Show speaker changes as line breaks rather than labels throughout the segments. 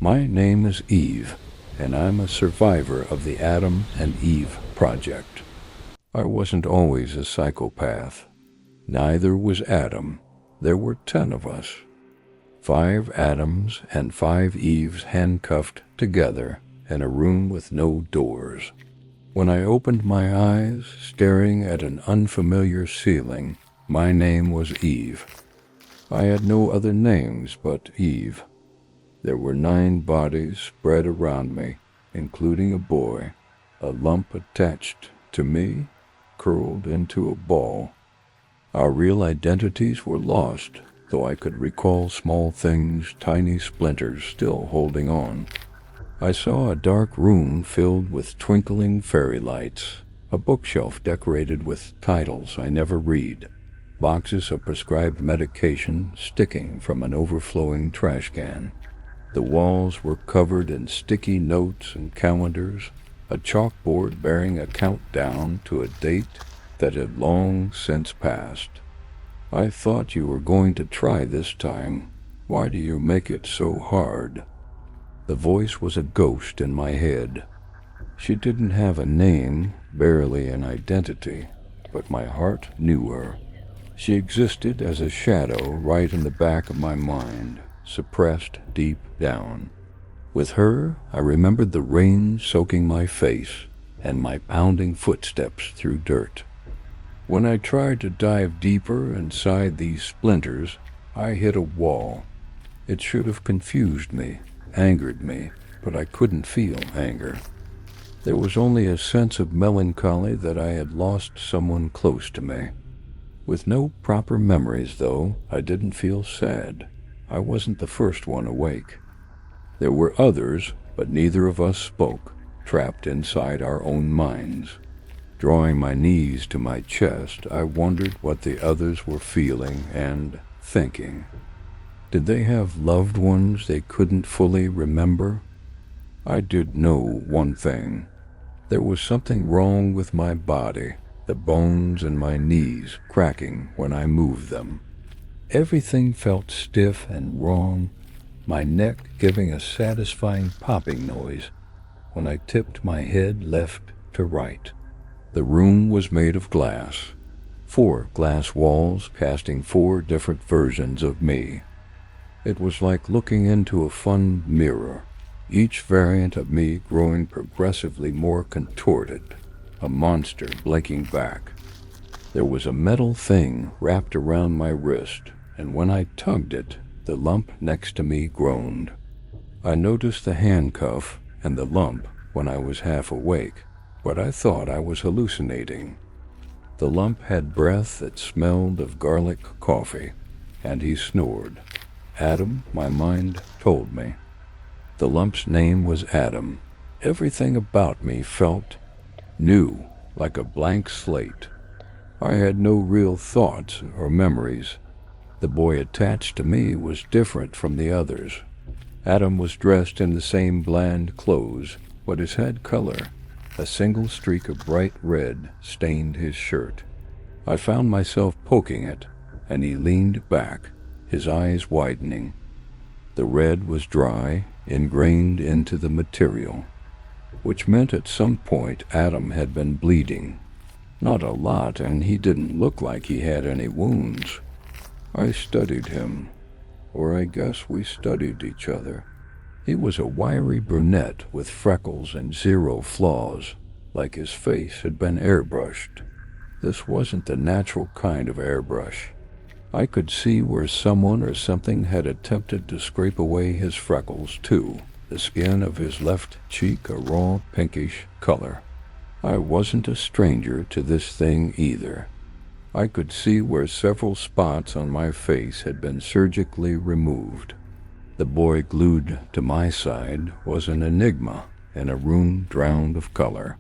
My name is Eve, and I'm a survivor of the Adam and Eve project. I wasn't always a psychopath. Neither was Adam. There were 10 of us. 5 Adams and 5 Eves handcuffed together in a room with no doors. When I opened my eyes, staring at an unfamiliar ceiling, my name was Eve. I had no other names but Eve. There were 9 bodies spread around me, including a boy, a lump attached to me, curled into a ball. Our real identities were lost, though I could recall small things, tiny splinters still holding on. I saw a dark room filled with twinkling fairy lights, a bookshelf decorated with titles I never read, boxes of prescribed medication sticking from an overflowing trash can. The walls were covered in sticky notes and calendars, a chalkboard bearing a countdown to a date that had long since passed. I thought you were going to try this time. Why do you make it so hard? The voice was a ghost in my head. She didn't have a name, barely an identity, but my heart knew her. She existed as a shadow right in the back of my mind, suppressed deep down. With her, I remembered the rain soaking my face and my pounding footsteps through dirt. When I tried to dive deeper inside these splinters, I hit a wall. It should have confused me, angered me, but I couldn't feel anger. There was only a sense of melancholy that I had lost someone close to me. With no proper memories, though, I didn't feel sad. I wasn't the first one awake. There were others, but neither of us spoke, trapped inside our own minds. Drawing my knees to my chest, I wondered what the others were feeling and thinking. Did they have loved ones they couldn't fully remember? I did know one thing. There was something wrong with my body, the bones in my knees cracking when I moved them. Everything felt stiff and wrong, my neck giving a satisfying popping noise when I tipped my head left to right. The room was made of glass, 4 glass walls casting 4 different versions of me. It was like looking into a fun mirror, each variant of me growing progressively more contorted, a monster blinking back. There was a metal thing wrapped around my wrist, and when I tugged it, the lump next to me groaned. I noticed the handcuff and the lump when I was half awake, but I thought I was hallucinating. The lump had breath that smelled of garlic coffee, and he snored. Adam, my mind told me. The lump's name was Adam. Everything about me felt new, like a blank slate. I had no real thoughts or memories. The boy attached to me was different from the others. Adam was dressed in the same bland clothes, but his head color, a single streak of bright red, stained his shirt. I found myself poking it, and he leaned back, his eyes widening. The red was dry, ingrained into the material, which meant at some point Adam had been bleeding. Not a lot, and he didn't look like he had any wounds. I studied him, or I guess we studied each other. He was a wiry brunette with freckles and 0 flaws, like his face had been airbrushed. This wasn't the natural kind of airbrush. I could see where someone or something had attempted to scrape away his freckles too, the skin of his left cheek a raw pinkish color. I wasn't a stranger to this thing either. I could see where several spots on my face had been surgically removed. The boy glued to my side was an enigma in a room drowned of color.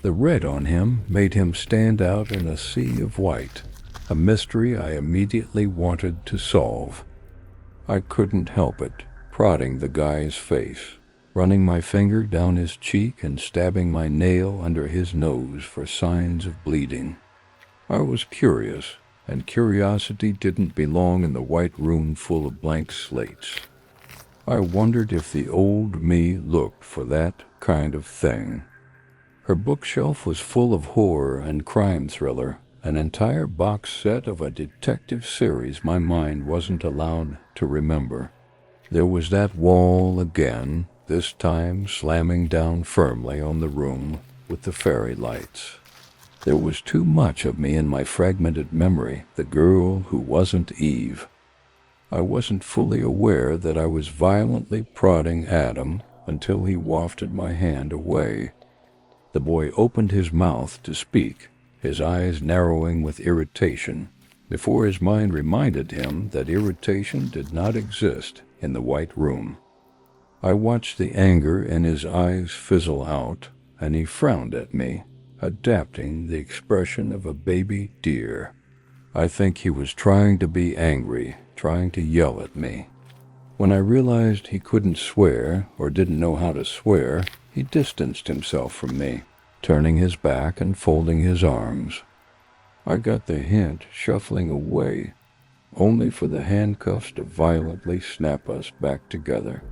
The red on him made him stand out in a sea of white, a mystery I immediately wanted to solve. I couldn't help it, prodding the guy's face, running my finger down his cheek and stabbing my nail under his nose for signs of bleeding. I was curious, and curiosity didn't belong in the white room full of blank slates. I wondered if the old me looked for that kind of thing. Her bookshelf was full of horror and crime thriller, an entire box set of a detective series my mind wasn't allowed to remember. There was that wall again, this time slamming down firmly on the room with the fairy lights. There was too much of me in my fragmented memory, the girl who wasn't Eve. I wasn't fully aware that I was violently prodding Adam until he wafted my hand away. The boy opened his mouth to speak, his eyes narrowing with irritation, before his mind reminded him that irritation did not exist in the white room. I watched the anger in his eyes fizzle out, and he frowned at me, adapting the expression of a baby deer. I think he was trying to be angry, trying to yell at me. When I realized he couldn't swear or didn't know how to swear, he distanced himself from me, turning his back and folding his arms. I got the hint, shuffling away, only for the handcuffs to violently snap us back together.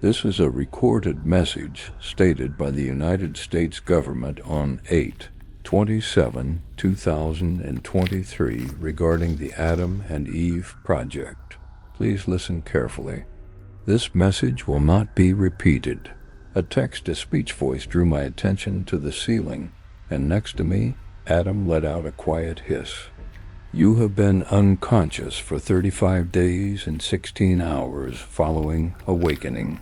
This is a recorded message stated by the United States government on 8/27/2023 regarding the Adam and Eve project. Please listen carefully. This message will not be repeated. A text-to-speech voice drew my attention to the ceiling, and next to me, Adam let out a quiet hiss. You have been unconscious for 35 days and 16 hours following awakening.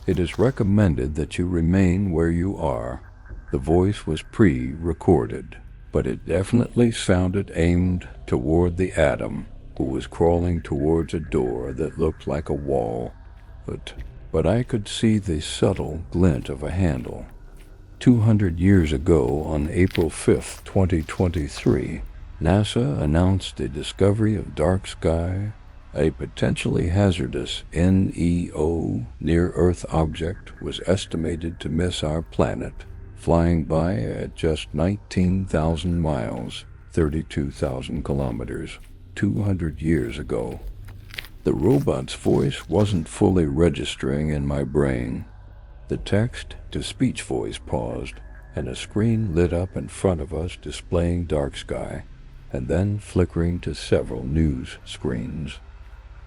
It is recommended that you remain where you are. The voice was pre-recorded, but it definitely sounded aimed toward the Adam, who was crawling towards a door that looked like a wall. But I could see the subtle glint of a handle. 200 years ago, on April 5th, 2023, NASA announced the discovery of dark sky, a potentially hazardous NEO near-Earth object was estimated to miss our planet, flying by at just 19,000 miles, 32,000 kilometers, 200 years ago. The robot's voice wasn't fully registering in my brain. The text-to-speech voice paused, and a screen lit up in front of us displaying dark sky, and then flickering to several news screens.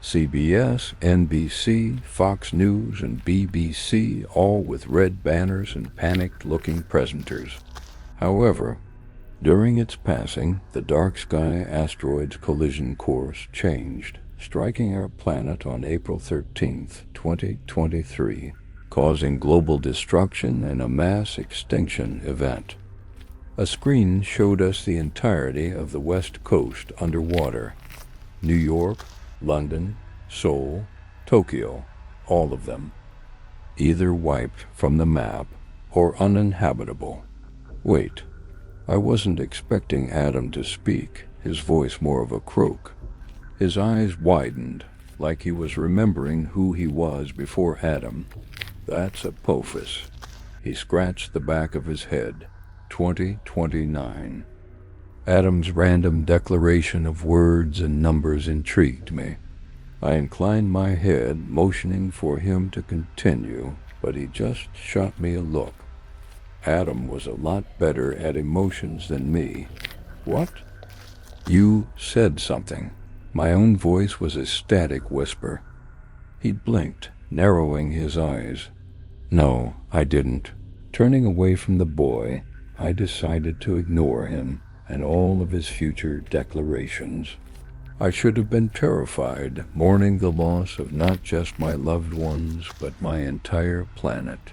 CBS, NBC, Fox News, and BBC, all with red banners and panicked-looking presenters. However, during its passing, the dark sky asteroid's collision course changed, striking our planet on April 13th, 2023, causing global destruction and a mass extinction event. A screen showed us the entirety of the West Coast underwater. New York, London, Seoul, Tokyo, all of them, either wiped from the map or uninhabitable. Wait, I wasn't expecting Adam to speak, his voice more of a croak. His eyes widened, like he was remembering who he was before Adam. That's Apophis. He scratched the back of his head. 2029. Adam's random declaration of words and numbers intrigued me. I inclined my head, motioning for him to continue, but he just shot me a look. Adam was a lot better at emotions than me. What? You said something. My own voice was a static whisper. He blinked, narrowing his eyes. No, I didn't. Turning away from the boy, I decided to ignore him and all of his future declarations. I should have been terrified, mourning the loss of not just my loved ones, but my entire planet.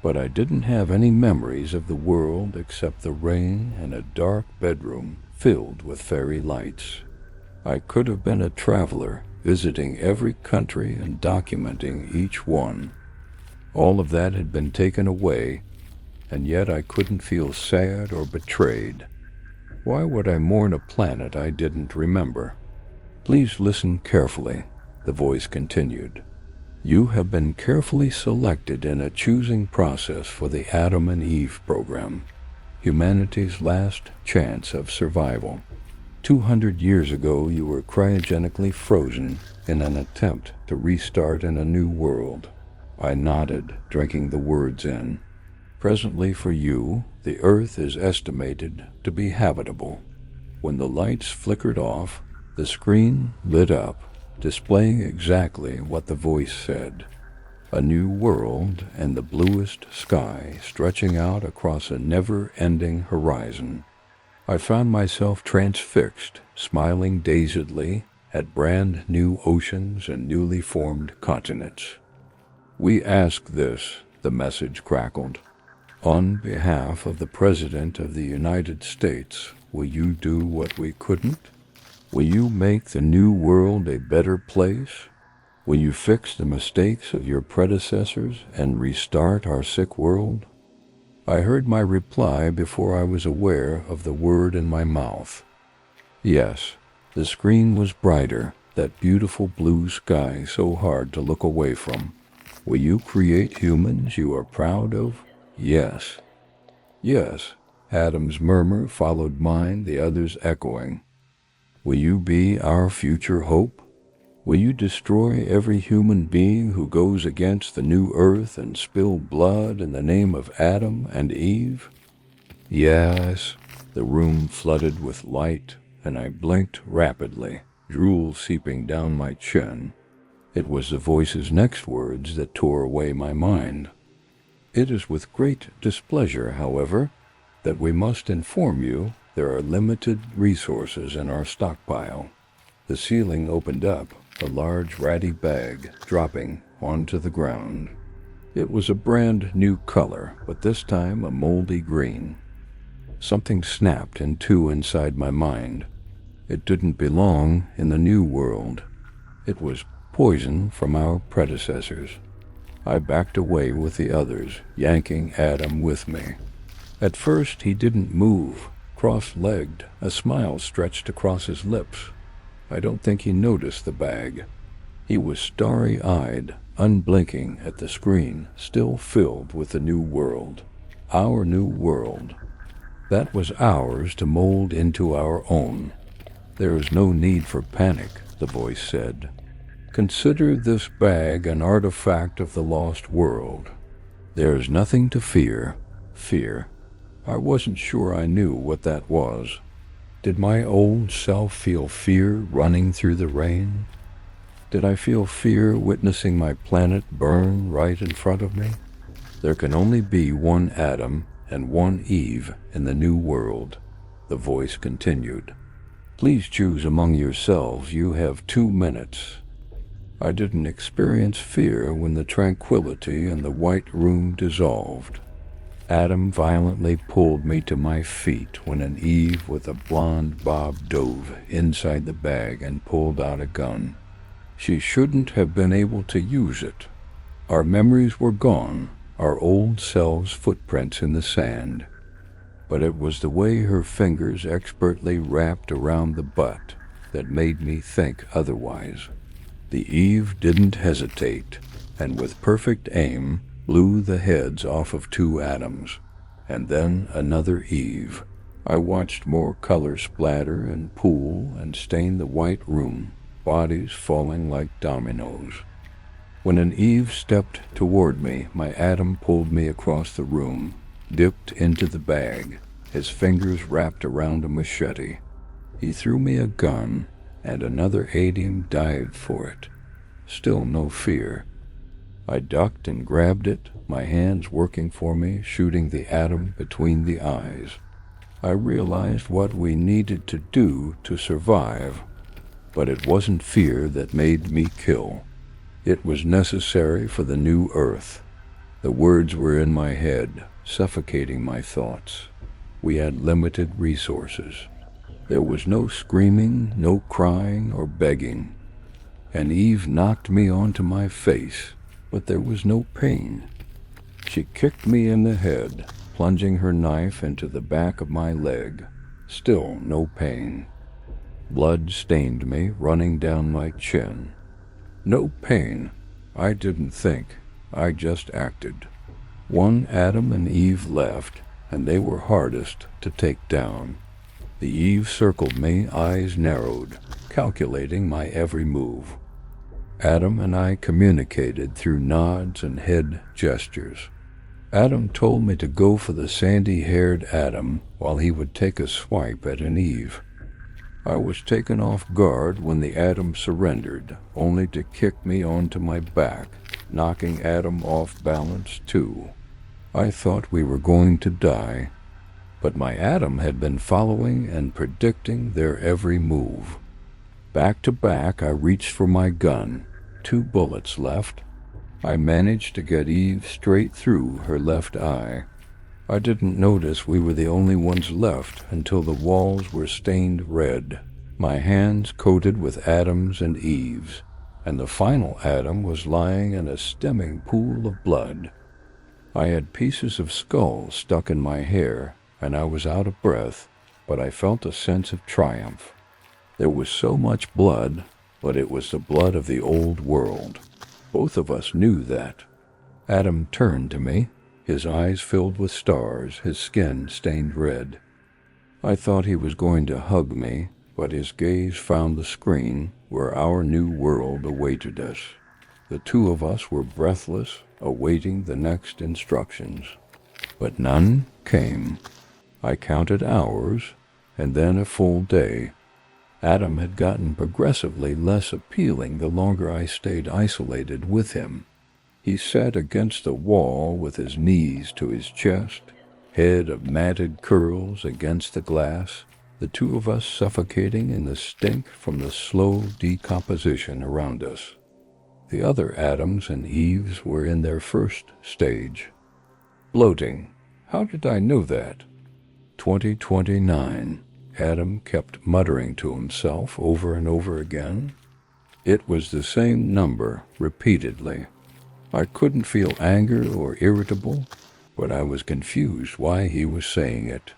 But I didn't have any memories of the world except the rain and a dark bedroom filled with fairy lights. I could have been a traveler, visiting every country and documenting each one. All of that had been taken away, and yet I couldn't feel sad or betrayed. Why would I mourn a planet I didn't remember? Please listen carefully, the voice continued. You have been carefully selected in a choosing process for the Adam and Eve program, humanity's last chance of survival. 200 years ago, you were cryogenically frozen in an attempt to restart in a new world. I nodded, drinking the words in. Presently for you, the Earth is estimated to be habitable. When the lights flickered off, the screen lit up, displaying exactly what the voice said. A new world and the bluest sky stretching out across a never-ending horizon. I found myself transfixed, smiling dazedly at brand new oceans and newly formed continents. We ask this, the message crackled. On behalf of the President of the United States, will you do what we couldn't? Will you make the new world a better place? Will you fix the mistakes of your predecessors and restart our sick world? I heard my reply before I was aware of the word in my mouth. Yes, the screen was brighter, that beautiful blue sky so hard to look away from. Will you create humans you are proud of? Yes. Yes, Adam's murmur followed mine, the others echoing. Will you be our future hope? Will you destroy every human being who goes against the new earth and spill blood in the name of Adam and Eve? Yes. The room flooded with light, and I blinked rapidly, drool seeping down my chin. It was the voice's next words that tore away my mind. It is with great displeasure, however, that we must inform you there are limited resources in our stockpile. The ceiling opened up, a large ratty bag dropping onto the ground. It was a brand new color, but this time a moldy green. Something snapped in two inside my mind. It didn't belong in the new world. It was poison from our predecessors. I backed away with the others, yanking Adam with me. At first he didn't move, cross-legged, a smile stretched across his lips. I don't think he noticed the bag. He was starry-eyed, unblinking at the screen, still filled with the new world. Our new world. That was ours to mold into our own. There is no need for panic, the voice said. Consider this bag an artifact of the lost world. There is nothing to fear. Fear. I wasn't sure I knew what that was. Did my old self feel fear running through the rain? Did I feel fear witnessing my planet burn right in front of me? There can only be one Adam and one Eve in the new world, the voice continued. Please choose among yourselves. You have 2 minutes. I didn't experience fear when the tranquility in the white room dissolved. Adam violently pulled me to my feet when an Eve with a blonde bob dove inside the bag and pulled out a gun. She shouldn't have been able to use it. Our memories were gone, our old selves' footprints in the sand. But it was the way her fingers expertly wrapped around the butt that made me think otherwise. The Eve didn't hesitate, and with perfect aim, blew the heads off of 2 Adams, and then another Eve. I watched more color splatter and pool and stain the white room, bodies falling like dominoes. When an Eve stepped toward me, my Adam pulled me across the room, dipped into the bag, his fingers wrapped around a machete. He threw me a gun, and another Adam dived for it. Still no fear. I ducked and grabbed it, my hands working for me, shooting the Adam between the eyes. I realized what we needed to do to survive, but it wasn't fear that made me kill. It was necessary for the new earth. The words were in my head, suffocating my thoughts. We had limited resources. There was no screaming, no crying or begging. And Eve knocked me onto my face, but there was no pain. She kicked me in the head, plunging her knife into the back of my leg. Still no pain. Blood stained me, running down my chin. No pain. I didn't think. I just acted. 1 Adam and Eve left, and they were hardest to take down. The Eve circled me, eyes narrowed, calculating my every move. Adam and I communicated through nods and head gestures. Adam told me to go for the sandy-haired Adam while he would take a swipe at an Eve. I was taken off guard when the Adam surrendered, only to kick me onto my back, knocking Adam off balance too. I thought we were going to die, but my Adam had been following and predicting their every move. Back to back, I reached for my gun, 2 bullets left. I managed to get Eve straight through her left eye. I didn't notice we were the only ones left until the walls were stained red, my hands coated with Adams and Eves, and the final Adam was lying in a stemming pool of blood. I had pieces of skull stuck in my hair, and I was out of breath, but I felt a sense of triumph. There was so much blood, but it was the blood of the old world. Both of us knew that. Adam turned to me, his eyes filled with stars, his skin stained red. I thought he was going to hug me, but his gaze found the screen where our new world awaited us. The 2 of us were breathless, awaiting the next instructions. But none came. I counted hours, and then a full day. Adam had gotten progressively less appealing the longer I stayed isolated with him. He sat against the wall with his knees to his chest, head of matted curls against the glass, the 2 of us suffocating in the stink from the slow decomposition around us. The other Adams and Eves were in their first stage. Bloating. How did I know that? 2029. Adam kept muttering to himself over and over again. It was the same number repeatedly. I couldn't feel anger or irritable, but I was confused why he was saying it.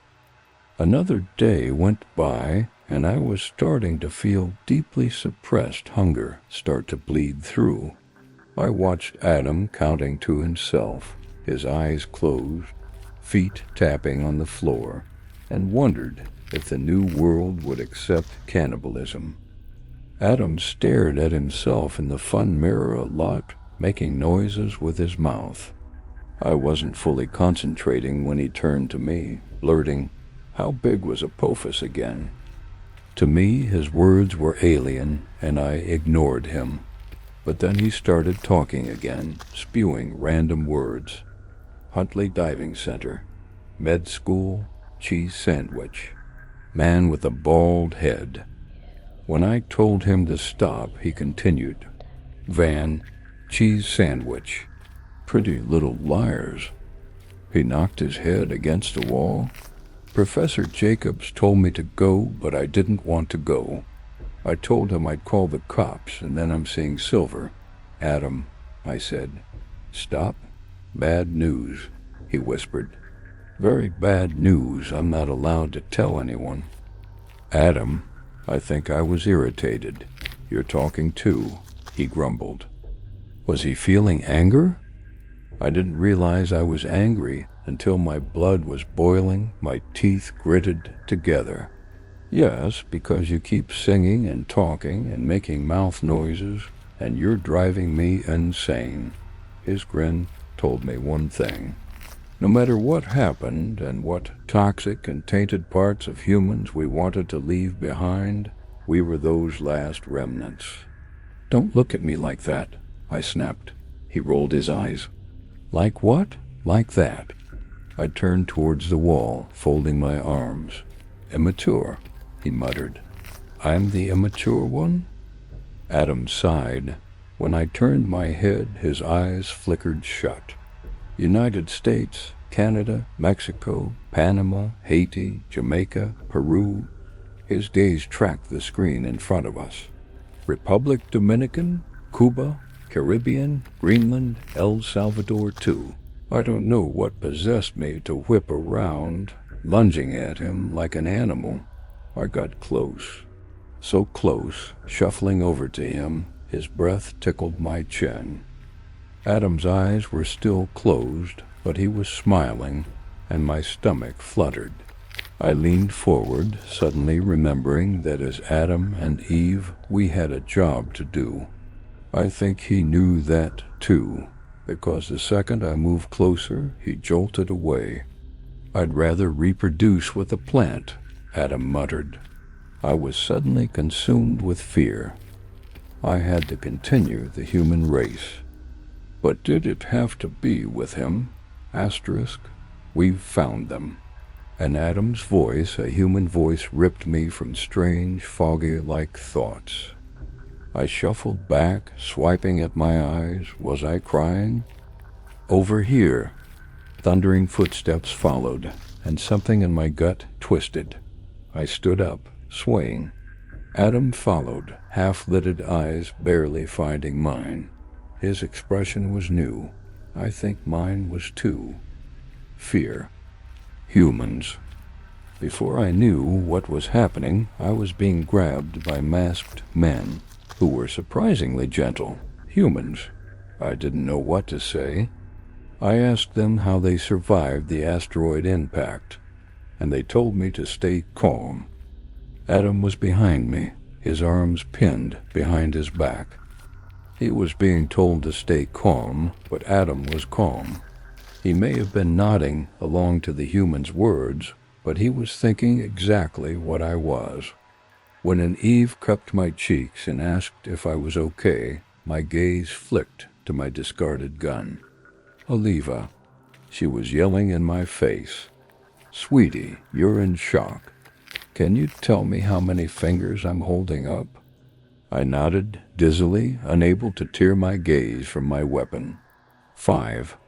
Another day went by, and I was starting to feel deeply suppressed hunger start to bleed through. I watched Adam counting to himself, his eyes closed, feet tapping on the floor, and wondered if the new world would accept cannibalism. Adam stared at himself in the fun mirror a lot, making noises with his mouth. I wasn't fully concentrating when he turned to me, blurting, "How big was Apophis again?" To me, his words were alien, and I ignored him. But then he started talking again, spewing random words. Huntley Diving Center, med school, cheese sandwich, man with a bald head. When I told him to stop, he continued, "Van, cheese sandwich. Pretty little liars." He knocked his head against the wall. Professor Jacobs told me to go, but I didn't want to go. I told him I'd call the cops, and then I'm seeing silver. "Adam," I said. "Stop. Bad news," he whispered. "Very bad news. I'm not allowed to tell anyone." "Adam," I think I was irritated. "You're talking too," he grumbled. Was he feeling anger? I didn't realize I was angry until my blood was boiling, my teeth gritted together. "Yes, because you keep singing and talking and making mouth noises, and you're driving me insane." His grin told me one thing. No matter what happened and what toxic and tainted parts of humans we wanted to leave behind, we were those last remnants. "Don't look at me like that," I snapped. He rolled his eyes. "Like what?" "Like that." I turned towards the wall, folding my arms. "Immature," he muttered. "I'm the immature one?" Adam sighed. When I turned my head, his eyes flickered shut. United States, Canada, Mexico, Panama, Haiti, Jamaica, Peru. His gaze tracked the screen in front of us. Republic Dominican, Cuba, Caribbean, Greenland, El Salvador too. I don't know what possessed me to whip around, lunging at him like an animal. I got close. So close, shuffling over to him, his breath tickled my chin. Adam's eyes were still closed, but he was smiling, and my stomach fluttered. I leaned forward, suddenly remembering that as Adam and Eve, we had a job to do. I think he knew that, too, because the second I moved closer, he jolted away. "I'd rather reproduce with a plant," Adam muttered. I was suddenly consumed with fear. I had to continue the human race. But did it have to be with him? Asterisk. We've found them. And Adam's voice, a human voice, ripped me from strange, foggy-like thoughts. I shuffled back, swiping at my eyes. Was I crying? "Over here." Thundering footsteps followed, and something in my gut twisted. I stood up, swaying. Adam followed, half-lidded eyes barely finding mine. His expression was new. I think mine was too. Fear. Humans. Before I knew what was happening, I was being grabbed by masked men who were surprisingly gentle. Humans. I didn't know what to say. I asked them how they survived the asteroid impact, and they told me to stay calm. Adam was behind me, his arms pinned behind his back. He was being told to stay calm, but Adam was calm. He may have been nodding along to the human's words, but he was thinking exactly what I was. When an Eve cupped my cheeks and asked if I was okay, my gaze flicked to my discarded gun. "Oliva," she was yelling in my face. "Sweetie, you're in shock. Can you tell me how many fingers I'm holding up?" I nodded, dizzily, unable to tear my gaze from my weapon. "5."